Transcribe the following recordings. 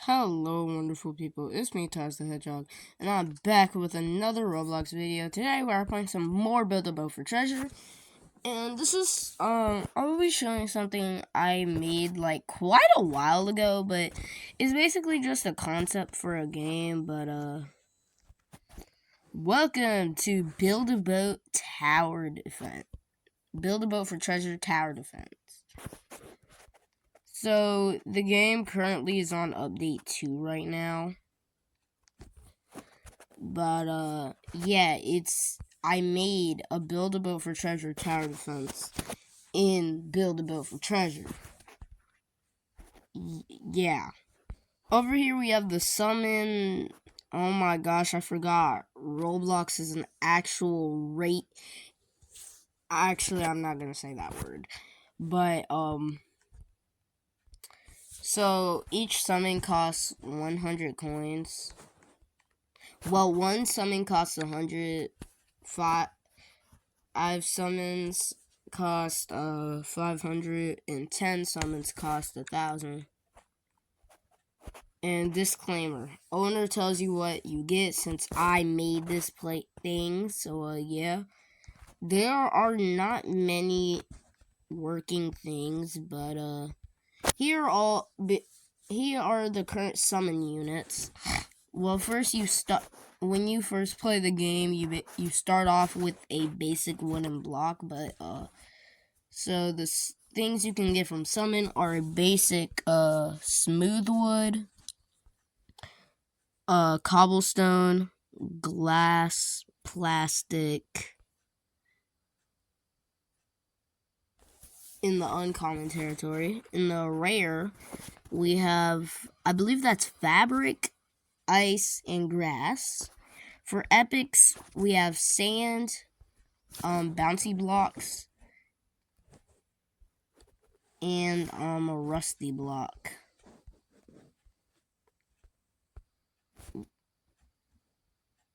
Hello, wonderful people. It's me, Taz the Hedgehog, and I'm back with another Roblox video. Today, we're playing some more Buildabo for Treasure, and this is, I will be showing something I made, like, quite a while ago, but it's basically just a concept for a game, but, welcome to Buildabo Tower Defense. Buildabo for Treasure Tower Defense. So, the game currently is on update 2 right now. But, yeah, I made a Buildabo for Treasure Tower Defense in Buildabo for Treasure. Yeah. Over here we have the summon. Oh my gosh, I forgot. Roblox is an actual rate. Actually, I'm not gonna say that word. But, so each summon costs 100 coins. Well, one summon costs 100. 5 summons cost 500, and 10 summons cost 1,000. And disclaimer: owner tells you what you get since I made this thing. So yeah, there are not many working things, but here are the current summon units. Well, first when you first play the game, you start off with a basic wooden block, but so the things you can get from summon are a basic smooth wood, cobblestone, glass, plastic. In the uncommon territory, in the rare, we have, I believe that's fabric, ice, and grass. For epics, we have sand, bouncy blocks, and a rusty block.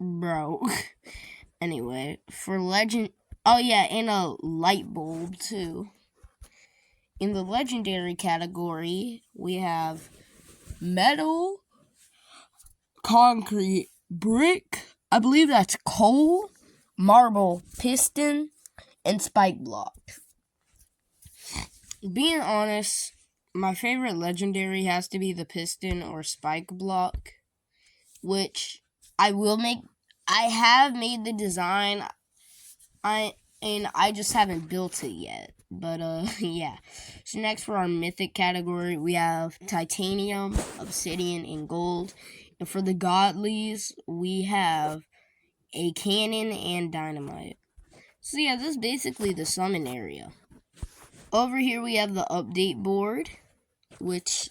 Bro. Anyway, for legend, oh yeah, and a light bulb too. In the legendary category, we have metal, concrete, brick, I believe that's coal, marble, piston, and spike block. Being honest, my favorite legendary has to be the piston or spike block, which I have made the design. I just haven't built it yet. But yeah. So next, for our mythic category, we have titanium, obsidian, and gold. And for the godlies, we have a cannon and dynamite. So yeah, this is basically the summon area. Over here we have the update board, which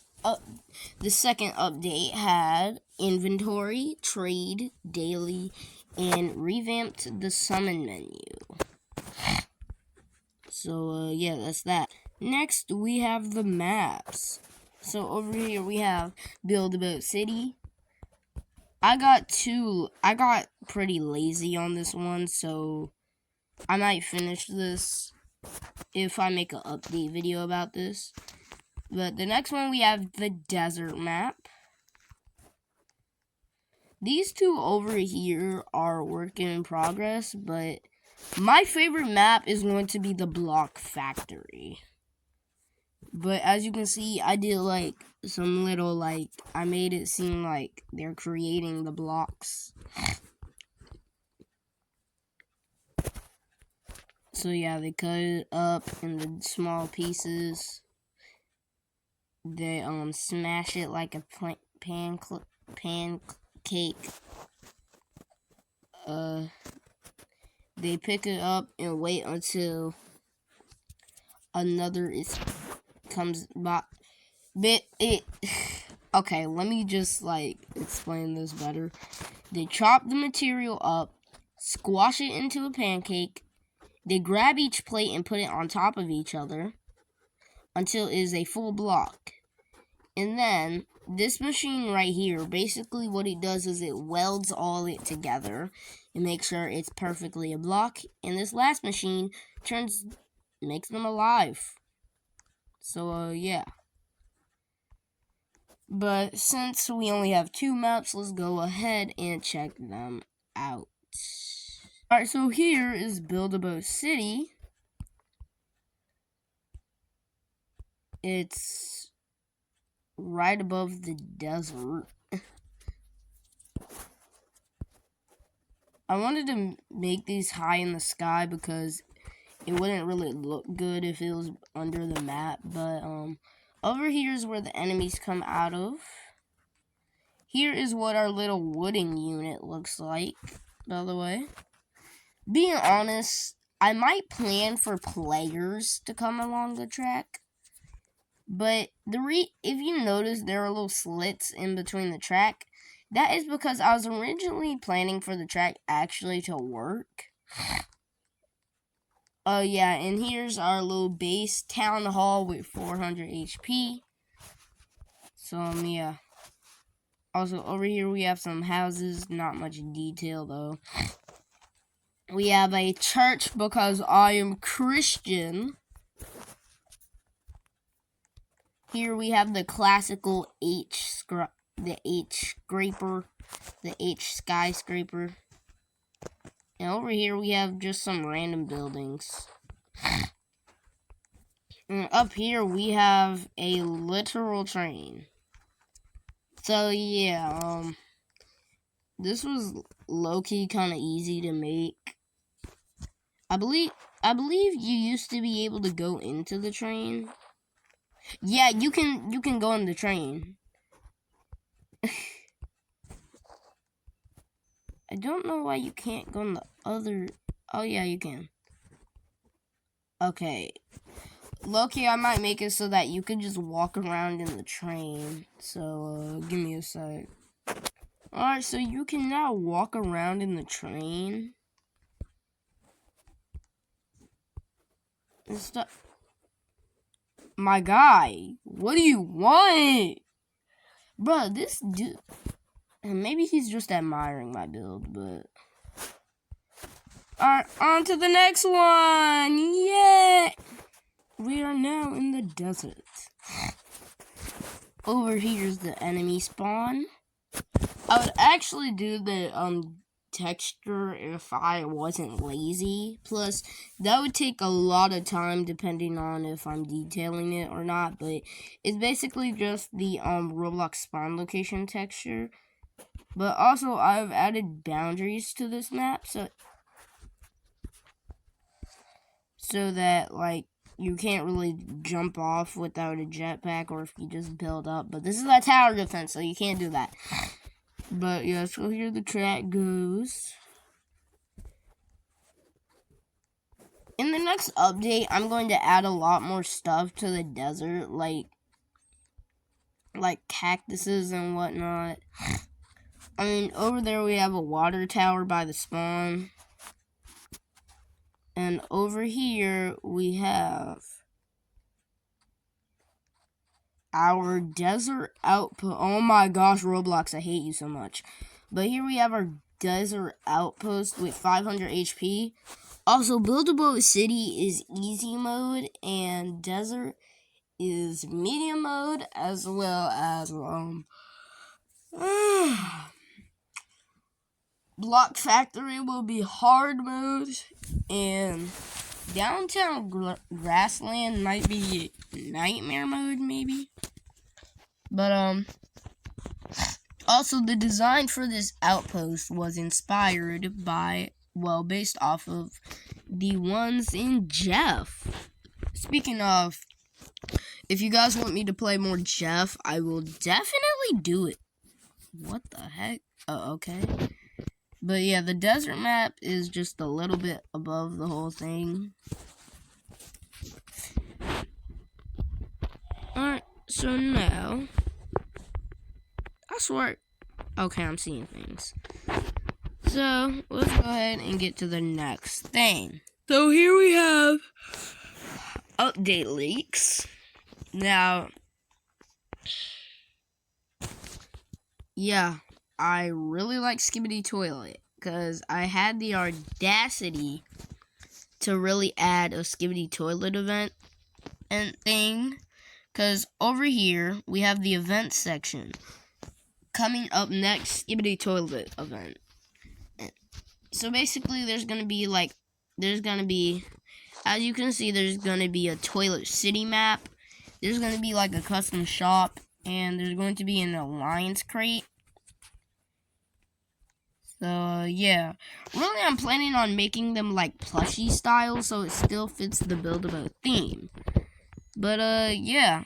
the second update had inventory, trade, daily, and revamped the summon menu. So yeah, that's that. Next, we have the maps. So over here we have Buildabo City. I got pretty lazy on this one, so I might finish this if I make an update video about this. But the next one, we have the desert map. These two over here are work in progress, but my favorite map is going to be the block factory. But as you can see, I did like some little I made it seem like they're creating the blocks. So yeah, they cut it up into small pieces. They smash it like a pancake. They pick it up and wait until another comes by. Okay, let me just explain this better. They chop the material up, squash it into a pancake. They grab each plate and put it on top of each other until it is a full block. And then this machine right here, basically what it does is it welds all it together and makes sure it's perfectly a block. And this last machine makes them alive. So yeah. But since we only have 2 maps, let's go ahead and check them out. Alright, so here is Buildabo City. It's right above the desert. I wanted to make these high in the sky because it wouldn't really look good if it was under the map. But over here is where the enemies come out of. Here is what our little wooden unit looks like, by the way. Being honest, I might plan for players to come along the track. But if you notice, there are little slits in between the track. That is because I was originally planning for the track actually to work. Oh yeah, and here's our little base town hall with 400 HP. So yeah. Also over here we have some houses, not much detail though. We have a church because I am Christian. Here we have the classical H scraper, the H skyscraper. And over here we have just some random buildings. And up here we have a literal train. So yeah, this was low-key kind of easy to make. I believe you used to be able to go into the train. Yeah, you can go in the train. I don't know why you can't go in the other. Oh yeah, you can. Okay. Low-key, I might make it so that you can just walk around in the train. So, give me a sec. Alright, so you can now walk around in the train. And stuff. My guy, what do you want? Bro, this dude. And maybe he's just admiring my build, but. Alright, on to the next one. Yeah. We are now in the desert. Over here's the enemy spawn. I would actually do the texture if I wasn't lazy. Plus, that would take a lot of time depending on if I'm detailing it or not. But it's basically just the Roblox spawn location texture. But also, I've added boundaries to this map so that like you can't really jump off without a jetpack or if you just build up. But this is a tower defense, so you can't do that. But yeah, so here the track goes. In the next update, I'm going to add a lot more stuff to the desert, like cactuses and whatnot. I mean, over there we have a water tower by the spawn. And over here we have our desert outpost. Oh my gosh, Roblox, I hate you so much. But here we have our desert outpost with 500 HP. Also, Buildabo City is easy mode and desert is medium mode, as well as Block Factory will be hard mode, and downtown grassland might be nightmare mode maybe. But also the design for this outpost was inspired by, well, based off of the ones in Jeff. Speaking of, if you guys want me to play more Jeff, I will definitely do it. What the heck? Oh, okay. But yeah, the desert map is just a little bit above the whole thing. Alright, so now, I swear, okay, I'm seeing things. So, let's go ahead and get to the next thing. So here we have update leaks. Now, yeah, I really like Skibby Toilet because I had the audacity to really add a Skibby Toilet event and thing. Because over here, we have the event section. Coming up next, Skibby Toilet event. So basically, there's going to be, as you can see, there's going to be a Toilet City map. There's going to be, like, a custom shop. And there's going to be an alliance crate. So, yeah. Really, I'm planning on making them, like, plushie style, so it still fits the Buildabo theme. But, yeah.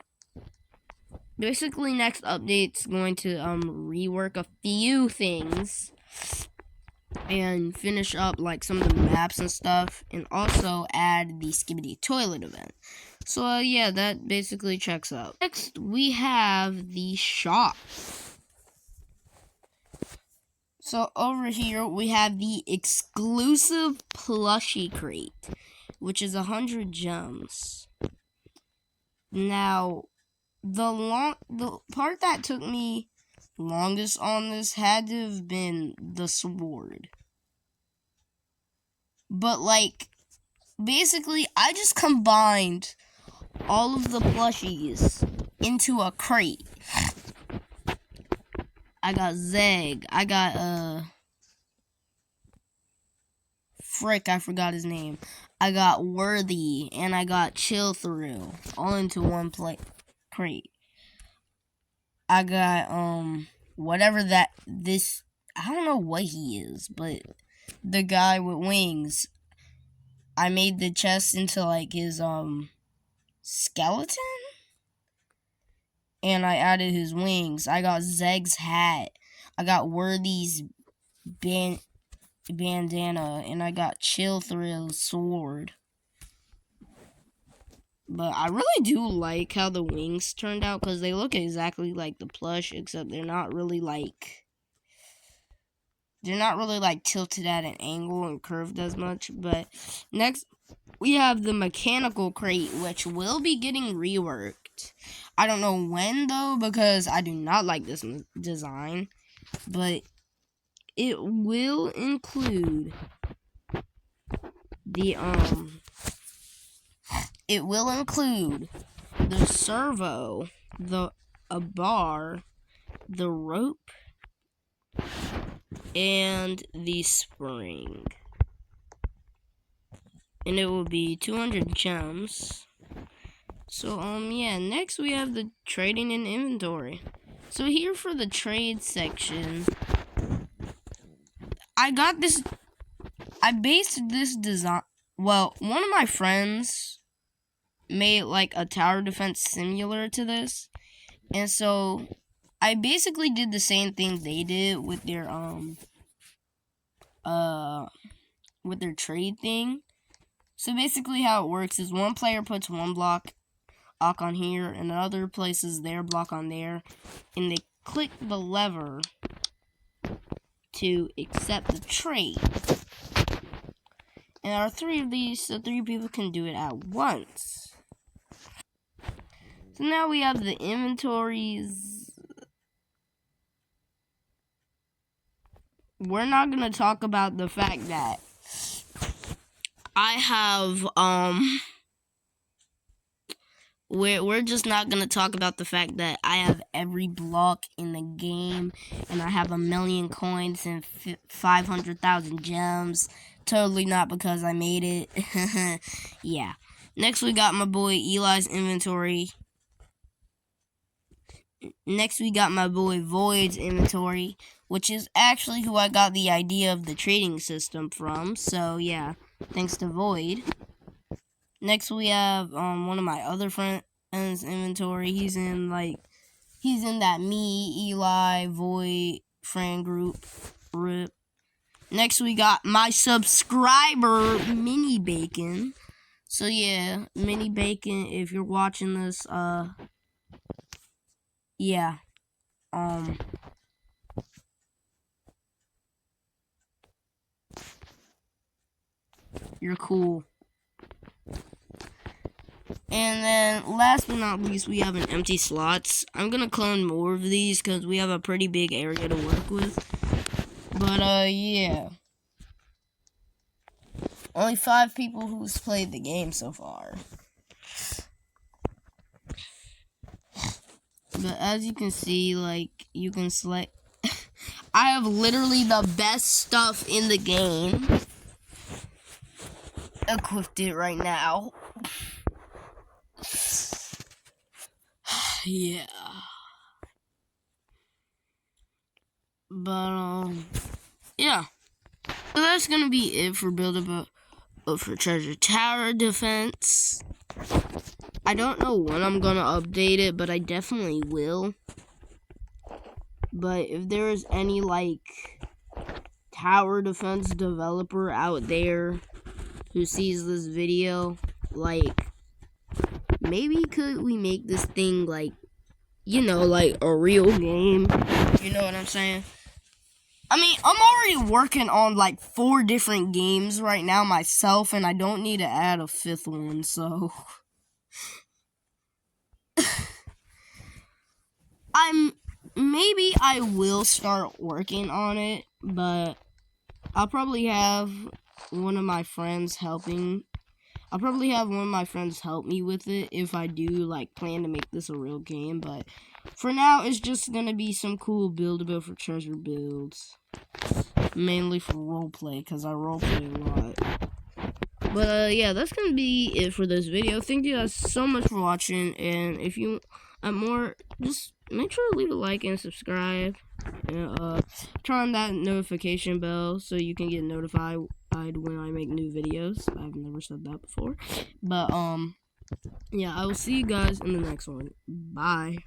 Basically, next update's going to, rework a few things. And finish up, like, some of the maps and stuff. And also add the Skibby Toilet event. So, yeah, that basically checks out. Next, we have the shop. So, over here, we have the exclusive plushie crate, which is 100 gems. Now, the part that took me longest on this had to have been the sword. But, like, basically, I just combined all of the plushies into a crate. I got Zeg, I got, frick, I forgot his name. I got Worthy, and I got Chill Through, all into one crate. I got, whatever I don't know what he is, but the guy with wings. I made the chest into, like, his, skeleton? And I added his wings. I got Zeg's hat. I got Worthy's bandana. And I got Chill Thrill's sword. But I really do like how the wings turned out, because they look exactly like the plush, except they're not really, like, tilted at an angle and curved as much. But next, we have the mechanical crate, which will be getting reworked. I don't know when, though, because I do not like this design. But it will include the servo, a bar, the rope, and the spring. And it will be 200 gems. So, yeah, next we have the trading and inventory. So here for the trade section, I based this design, well, one of my friends made, like, a tower defense similar to this. And so, I basically did the same thing they did with their, trade thing. So basically how it works is one player puts one block on here, and another places their block on there, and they click the lever to accept the trade. And there are 3 of these, so 3 people can do it at once. So now we have the inventories. We're not going to talk about the fact that I have, We're just not going to talk about the fact that I have every block in the game, and I have 1,000,000 coins and 500,000 gems. Totally not because I made it. Yeah. Next, we got my boy Eli's inventory. Next, we got my boy Void's inventory, which is actually who I got the idea of the trading system from. So, yeah, thanks to Void. Next, we have one of my other friends' inventory. He's in that me, Eli, Void friend group. RIP. Next, we got my subscriber, Mini Bacon. So, yeah, Mini Bacon, if you're watching this, yeah, you're cool. And then, last but not least, we have an empty slots. I'm gonna clone more of these because we have a pretty big area to work with. But, yeah. Only 5 people who's played the game so far. But as you can see, like, you can select. I have literally the best stuff in the game equipped it right now. Yeah. But, yeah. So that's gonna be it for Buildabo for Treasure Tower Defense. I don't know when I'm gonna update it, but I definitely will. But if there is any, like, tower defense developer out there who sees this video, like, maybe could we make this thing, like, you know, like a real game? You know what I'm saying? I mean, I'm already working on like 4 different games right now myself, and I don't need to add a 5th one, so maybe I will start working on it, but I'll probably have one of my friends helping. I'll probably have one of my friends help me with it if I do, like, plan to make this a real game. But for now, it's just gonna be some cool Buildabo for treasure builds. Mainly for roleplay, because I roleplay a lot. But, yeah, that's gonna be it for this video. Thank you guys so much for watching. And if you want more, just make sure to leave a like and subscribe. And, turn on that notification bell so you can get notified when I make new videos. I've never said that before. But, yeah, I will see you guys in the next one. Bye.